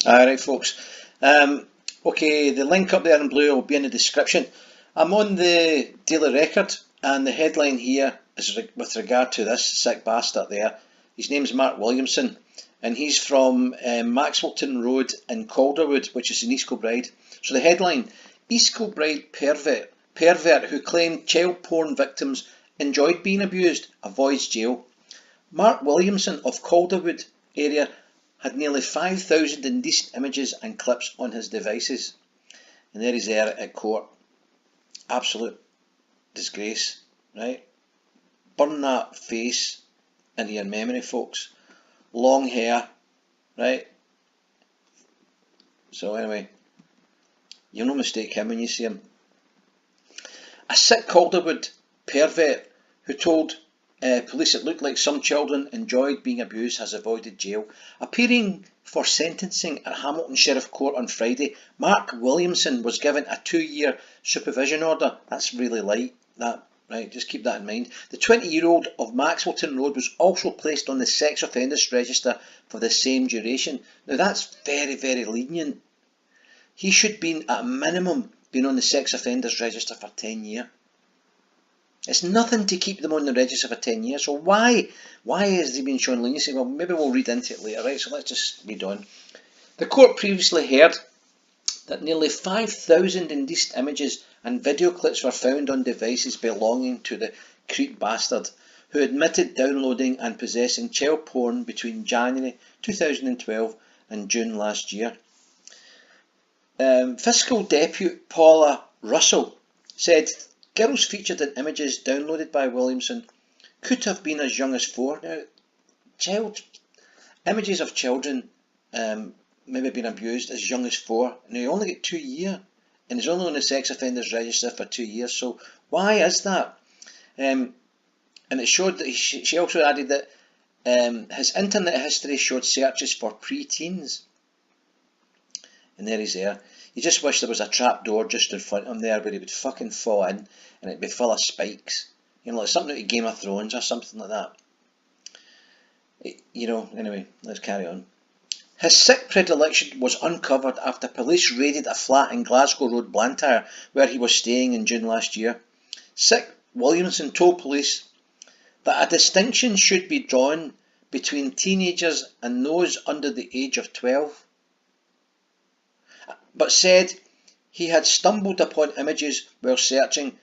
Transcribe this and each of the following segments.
Alright folks, okay, the link up there in blue will be in the description. I'm on the Daily Record and the headline here is with regard to this sick bastard there. His name's Mark Williamson and he's from Maxwellton Road in Calderwood, which is in East Kilbride. So the headline, East Kilbride pervert who claimed child porn victims enjoyed being abused avoids jail. Mark Williamson of Calderwood area had nearly 5,000 indecent images and clips on his devices. And there he's there at court. Absolute disgrace, right? Burn that face into your memory, folks. Long hair, right? So anyway, you'll no mistake him when you see him. A sick Calderwood pervert who told police it looked like some children enjoyed being abused has avoided jail. Appearing for sentencing at Hamilton Sheriff Court on Friday, Mark Williamson was given a 2-year supervision order. That's really light, that, right? Just keep that in mind. The 20-year-old of Maxwellton Road was also placed on the sex offenders register for the same duration. Now that's very, very lenient. He should be at a minimum been on the sex offenders register for 10 years. It's nothing to keep them on the register for 10 years. So why has he been shown leniency? Well, maybe we'll read into it later, right? So let's just read on. The court previously heard that nearly 5,000 indecent images and video clips were found on devices belonging to the creep bastard, who admitted downloading and possessing child porn between January 2012 and June last year. Fiscal Deputy Paula Russell said girls featured in images downloaded by Williamson could have been as young as 4. Now, images of children maybe being abused as young as 4. Now, you only get 2 years, and he's only on the sex offenders register for 2 years. So why is that? And it showed that she also added that his internet history showed searches for pre-teens. And there he's there. You just wish there was a trap door just in front of him there where he would fucking fall in and it'd be full of spikes. You know, like something out of Game of Thrones or something like that. You know, anyway, let's carry on. His sick predilection was uncovered after police raided a flat in Glasgow Road, Blantyre, where he was staying in June last year. Sick Williamson told police that a distinction should be drawn between teenagers and those under the age of 12. But said he had stumbled upon images while searching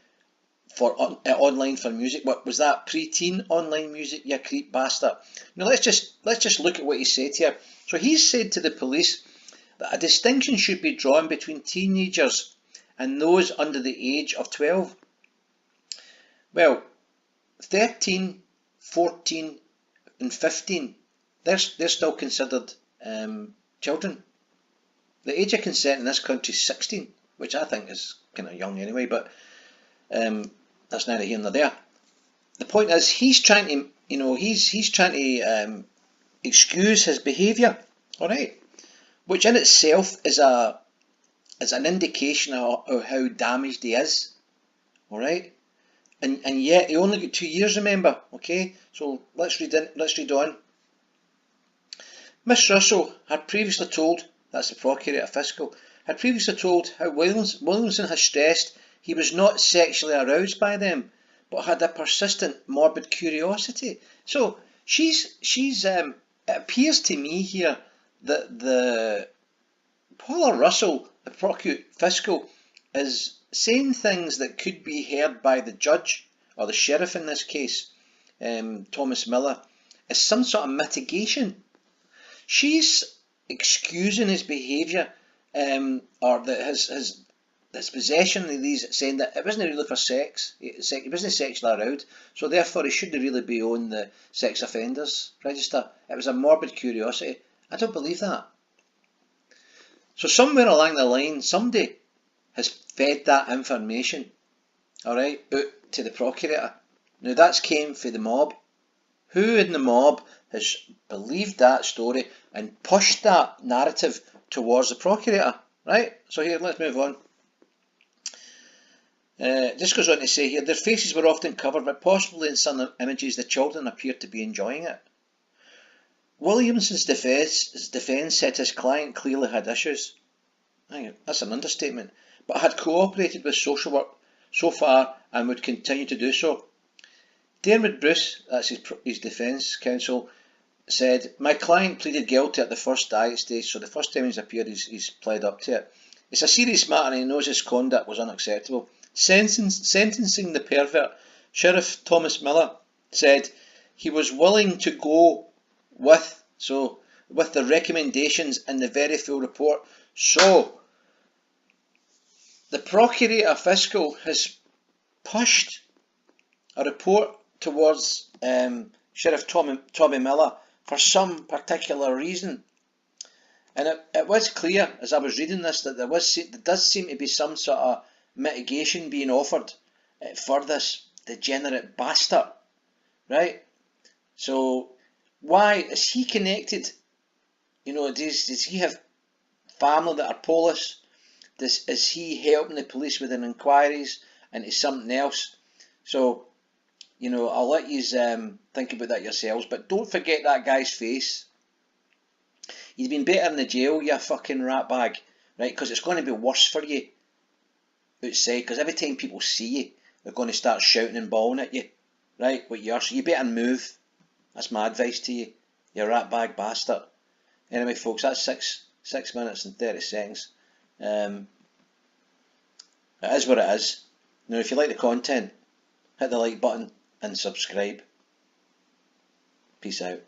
for online for music. What was that? Pre-teen online music, you creep bastard. Now let's just look at what he said here. So he said to the police that a distinction should be drawn between teenagers and those under the age of 12. Well, 13, 14 and 15, they're still considered children. The age of consent in this country is 16, which I think is kind of young anyway, but that's neither here nor there. The point is, he's trying to, he's trying to excuse his behaviour, all right, which in itself is an indication of how damaged he is, all right, and yet he only got 2 years. Remember, okay? So let's read on. Miss Russell had previously told. That's the Procurator Fiscal, had previously told how Williamson has stressed he was not sexually aroused by them, but had a persistent morbid curiosity. So it appears to me here that the Paula Russell, the Procurator Fiscal, is saying things that could be heard by the judge, or the sheriff in this case, Thomas Miller, as some sort of mitigation. She's excusing his behaviour, or his possession of these, saying that it wasn't really for sex, he wasn't sexually aroused, so therefore he shouldn't really be on the sex offenders register. It was a morbid curiosity. I don't believe that. So somewhere along the line, somebody has fed that information, alright, out to the Procurator. Now that's came for the mob. Who in the mob has believed that story and pushed that narrative towards the Procurator, right? So here, let's move on. Just goes on to say here, their faces were often covered, but possibly in some images the children appeared to be enjoying it. Williamson's defence said his client clearly had issues. That's an understatement. But had cooperated with social work so far and would continue to do so. Dermot Bruce, that's his defence counsel, said, "My client pleaded guilty at the first diet stage, so the first time he's appeared he's pled up to it. It's a serious matter and he knows his conduct was unacceptable." Sentencing the pervert, Sheriff Thomas Miller said he was willing to go with the recommendations in the very full report. So the Procurator Fiscal has pushed a report towards Sheriff Tommy Miller for some particular reason. And it was clear as I was reading this that there does seem to be some sort of mitigation being offered for this degenerate bastard, right? So why is he connected? You know, does he have family that are police? Is he helping the police with inquiries into something else? So, you know, I'll let you think about that yourselves, but don't forget that guy's face. He's been better in the jail, you fucking ratbag, right? Because it's going to be worse for you outside, because every time people see you, they're going to start shouting and bawling at you, right? What you are, so you better move. That's my advice to you, you ratbag bastard. Anyway, folks, that's 6 minutes and 30 seconds. It is what it is. Now, if you like the content, hit the like button and subscribe. Peace out.